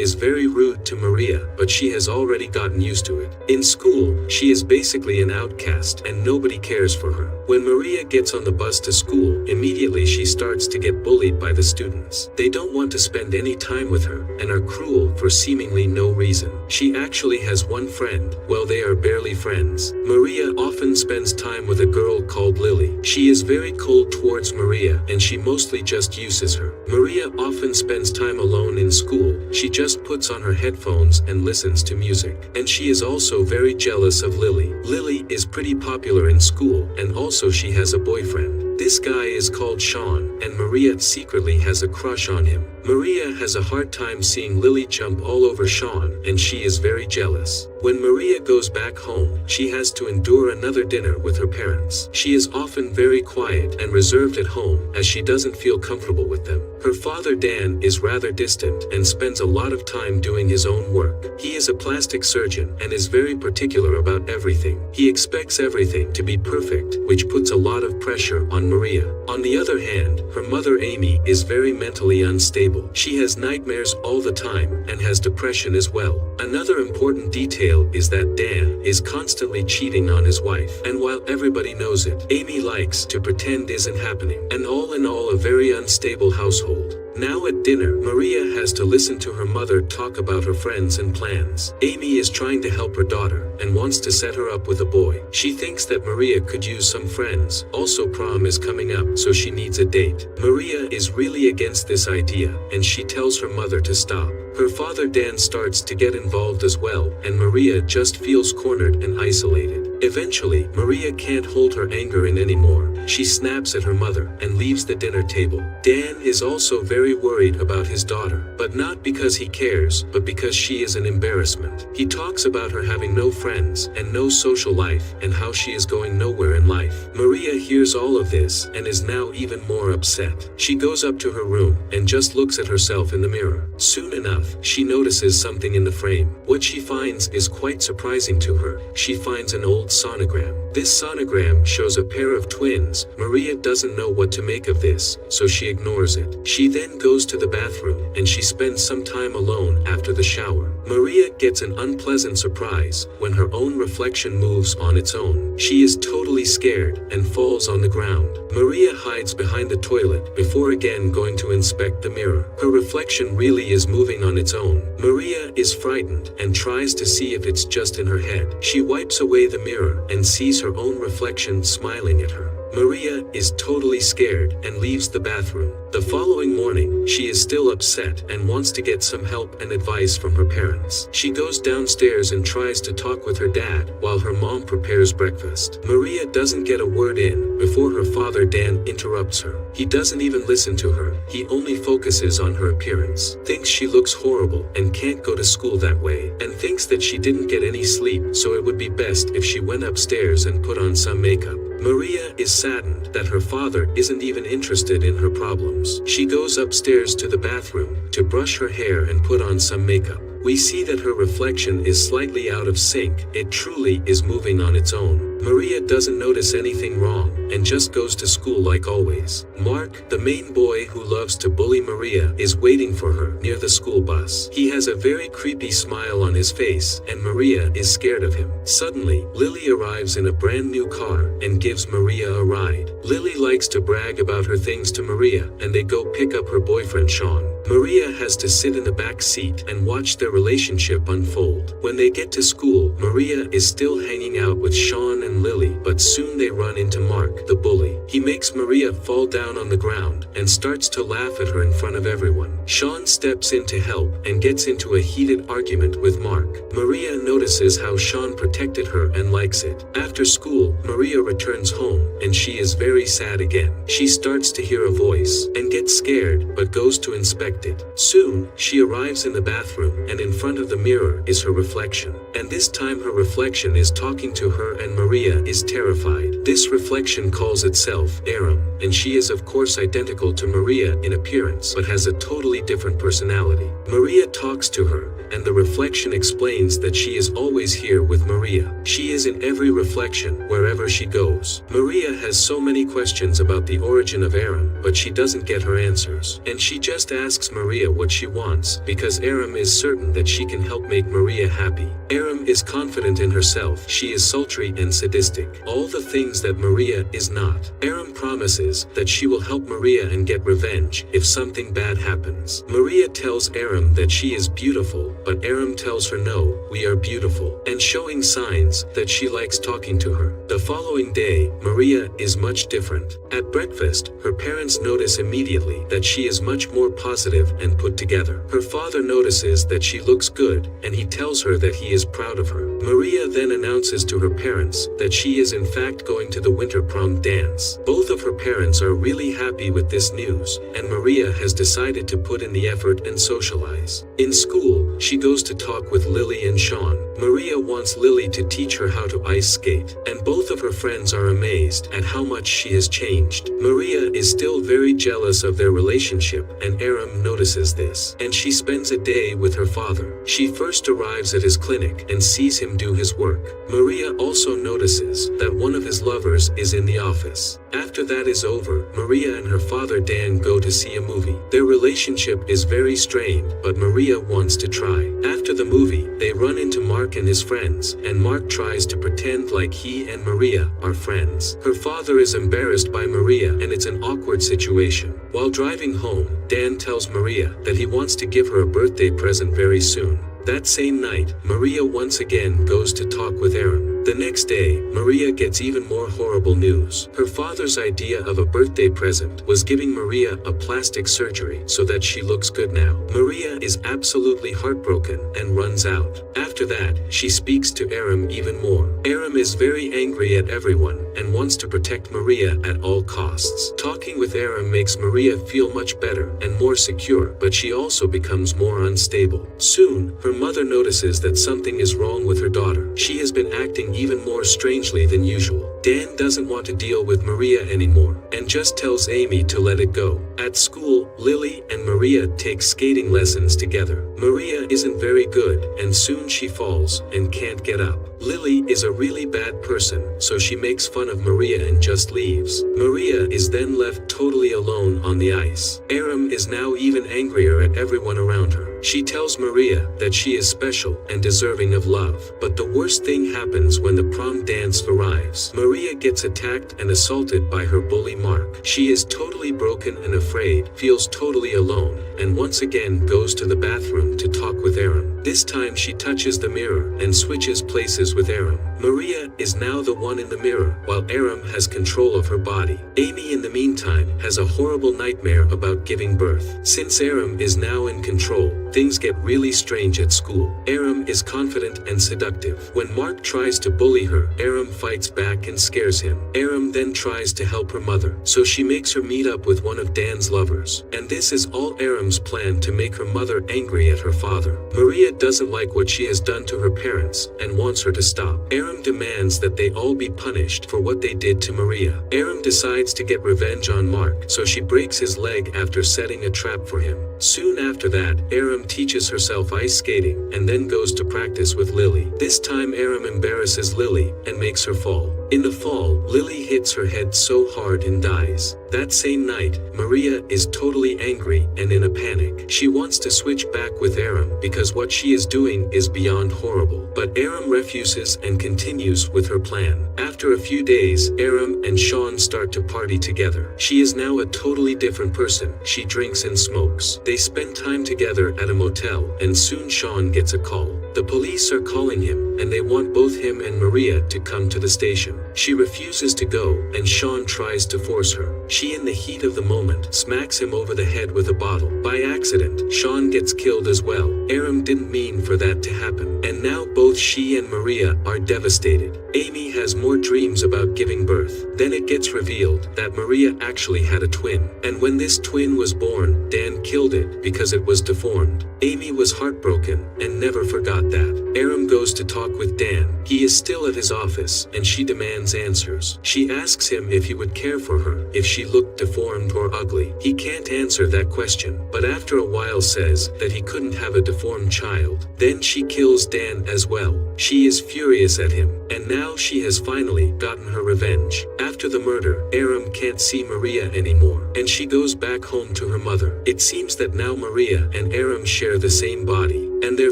is very rude to Maria, but she has already gotten used to it. In school, she is basically an outcast and nobody cares for her. When Maria gets on the bus to school, immediately she starts to get bullied by the students. They don't want to spend any time with her and are cruel for seemingly no reason. She actually has one friend. Well, they are barely friends. Maria often spends time with a girl called Lily. She is very cold towards Maria and she mostly just uses her. Maria often spends time alone in school. She just puts on her headphones and listens to music. And she is also very jealous of Lily. Lily is pretty popular in school and also she has a boyfriend. This guy is called Sean, and Maria secretly has a crush on him. Maria has a hard time seeing Lily jump all over Sean, and she is very jealous. When Maria goes back home, she has to endure another dinner with her parents. She is often very quiet and reserved at home, as she doesn't feel comfortable with them. Her father Dan is rather distant and spends a lot of time doing his own work. He is a plastic surgeon and is very particular about everything. He expects everything to be perfect, which puts a lot of pressure on Maria. On the other hand, her mother Amy is very mentally unstable. She has nightmares all the time and has depression as well. Another important detail is that Dan is constantly cheating on his wife, and while everybody knows it, Amy likes to pretend isn't happening. And all in all, a very unstable household. Now at dinner, Maria has to listen to her mother talk about her friends and plans. Amy is trying to help her daughter and wants to set her up with a boy. She thinks that Maria could use some friends. Also, prom is coming up, so she needs a date. Maria is really against this idea, and she tells her mother to stop. Her father Dan starts to get involved as well, and Maria just feels cornered and isolated. Eventually, Maria can't hold her anger in anymore. She snaps at her mother and leaves the dinner table. Dan is also very worried about his daughter, but not because he cares, but because she is an embarrassment. He talks about her having no friends and no social life and how she is going nowhere in life. Maria hears all of this and is now even more upset. She goes up to her room and just looks at herself in the mirror. Soon enough, she notices something in the frame. What she finds is quite surprising to her. She finds an old sonogram. This sonogram shows a pair of twins. Maria doesn't know what to make of this, so she ignores it. She then goes to the bathroom and she spends some time alone after the shower. Maria gets an unpleasant surprise when her own reflection moves on its own. She is totally scared and falls on the ground. Maria hides behind the toilet before again going to inspect the mirror. Her reflection really is moving on its own. Maria is frightened and tries to see if it's just in her head. She wipes away the mirror and sees her own reflection smiling at her. Maria is totally scared and leaves the bathroom. The following morning, she is still upset and wants to get some help and advice from her parents. She goes downstairs and tries to talk with her dad while her mom prepares breakfast. Maria doesn't get a word in before her father Dan interrupts her. He doesn't even listen to her. He only focuses on her appearance, thinks she looks horrible and can't go to school that way, and thinks that she didn't get any sleep, so it would be best if she went upstairs and put on some makeup. Maria is saddened that her father isn't even interested in her problems. She goes upstairs to the bathroom to brush her hair and put on some makeup. We see that her reflection is slightly out of sync. It truly is moving on its own. Maria doesn't notice anything wrong and just goes to school like always. Mark, the main boy who loves to bully Maria, is waiting for her near the school bus. He has a very creepy smile on his face and Maria is scared of him. Suddenly, Lily arrives in a brand new car and gives Maria a ride. Lily likes to brag about her things to Maria and they go pick up her boyfriend Sean. Maria has to sit in the back seat and watch their relationship unfold. When they get to school, Maria is still hanging out with Sean and Lily, but soon they run into Mark, the bully. He makes Maria fall down on the ground and starts to laugh at her in front of everyone. Sean steps in to help and gets into a heated argument with Mark. Maria notices how Sean protected her and likes it. After school, Maria returns home and she is very sad again. She starts to hear a voice and gets scared but goes to inspect it. Soon, she arrives in the bathroom and in front of the mirror is her reflection. And this time her reflection is talking to her and Maria is terrified. This reflection calls itself Aram, and she is of course identical to Maria in appearance but has a totally different personality. Maria talks to her and the reflection explains that she is always here with Maria. She is in every reflection, wherever she goes. Maria has so many questions about the origin of Aram, but she doesn't get her answers. And she just asks Maria what she wants, because Aram is certain that she can help make Maria happy. Aram is confident in herself. She is sultry and sadistic. All the things that Maria is not. Aram promises that she will help Maria and get revenge if something bad happens. Maria tells Aram that she is beautiful, but Aram tells her no, we are beautiful, and showing signs that she likes talking to her. The following day, Maria is much different. At breakfast, her parents notice immediately that she is much more positive and put together. Her father notices that she looks good, and he tells her that he is proud of her. Maria then announces to her parents that she is in fact going to the winter prom dance. Both of her parents are really happy with this news, and Maria has decided to put in the effort and socialize. In school, she goes to talk with Lily and Sean. Maria wants Lily to teach her how to ice skate, and both of her friends are amazed at how much she has changed. Maria is still very jealous of their relationship, and Aram notices this, and she spends a day with her father. She first arrives at his clinic and sees him do his work. Maria also notices that one of his lovers is in the office. After that is over, Maria and her father Dan go to see a movie. Their relationship is very strained, but Maria wants to try. After the movie, they run into Mark and his friends, and Mark tries to pretend like he and Maria are friends. Her father is embarrassed by Maria, and it's an awkward situation. While driving home, Dan tells Maria that he wants to give her a birthday present very soon. That same night, Maria once again goes to talk with Aram. The next day, Maria gets even more horrible news. Her father's idea of a birthday present was giving Maria a plastic surgery so that she looks good now. Maria is absolutely heartbroken and runs out. After that, she speaks to Aram even more. Aram is very angry at everyone and wants to protect Maria at all costs. Talking with Aram makes Maria feel much better and more secure, but she also becomes more unstable. Soon, her mother notices that something is wrong with her daughter. She has been acting even more strangely than usual. Dan doesn't want to deal with Maria anymore, and just tells Amy to let it go. At school, Lily and Maria take skating lessons together. Maria isn't very good, and soon she falls and can't get up. Lily is a really bad person, so she makes fun of Maria and just leaves. Maria is then left totally alone on the ice. Aram is now even angrier at everyone around her. She tells Maria that she is special and deserving of love. But the worst thing happens when the prom dance arrives. Maria gets attacked and assaulted by her bully Mark. She is totally broken and afraid, feels totally alone, and once again goes to the bathroom to talk with Aram. This time she touches the mirror and switches places with Aram. Maria is now the one in the mirror, while Aram has control of her body. Amy in the meantime has a horrible nightmare about giving birth. Since Aram is now in control, things get really strange at school. Aram is confident and seductive. When Mark tries to bully her, Aram fights back and scares him. Aram then tries to help her mother, so she makes her meet up with one of Dan's lovers. And this is all Aram's plan to make her mother angry at her father. Maria doesn't like what she has done to her parents and wants her to stop. Aram demands that they all be punished for what they did to Maria. Aram decides to get revenge on Mark, so she breaks his leg after setting a trap for him. Soon after that, Aram teaches herself ice skating and then goes to practice with Lily. This time Aram embarrasses Lily and makes her fall. In the fall, Lily hits her head so hard and dies. That same night, Maria is totally angry and in a panic. She wants to switch back with Aram because what she is doing is beyond horrible. But Aram refuses and continues with her plan. After a few days, Aram and Sean start to party together. She is now a totally different person. She drinks and smokes. They spend time together at a motel, and soon Sean gets a call. The police are calling him, and they want both him and Maria to come to the station. She refuses to go, and Sean tries to force her. She, in the heat of the moment, smacks him over the head with a bottle. By accident, Sean gets killed as well. Aram didn't mean for that to happen, and now both she and Maria are devastated. Amy has more dreams about giving birth. Then it gets revealed that Maria actually had a twin, and when this twin was born, Dan killed it because it was deformed. Amy was heartbroken and never forgot that. Aram goes to talk with Dan. He is still at his office, and she demands answers. She asks him if he would care for her if she she looked deformed or ugly. He can't answer that question, but after a while says that he couldn't have a deformed child. Then she kills Dan as well. She is furious at him, and now she has finally gotten her revenge. After the murder, Aram can't see Maria anymore, and she goes back home to her mother. It seems that now Maria and Aram share the same body, and their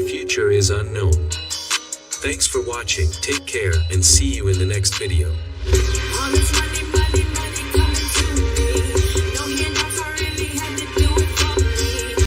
future is unknown. Thanks for watching, take care, and see you in the next video. All this money,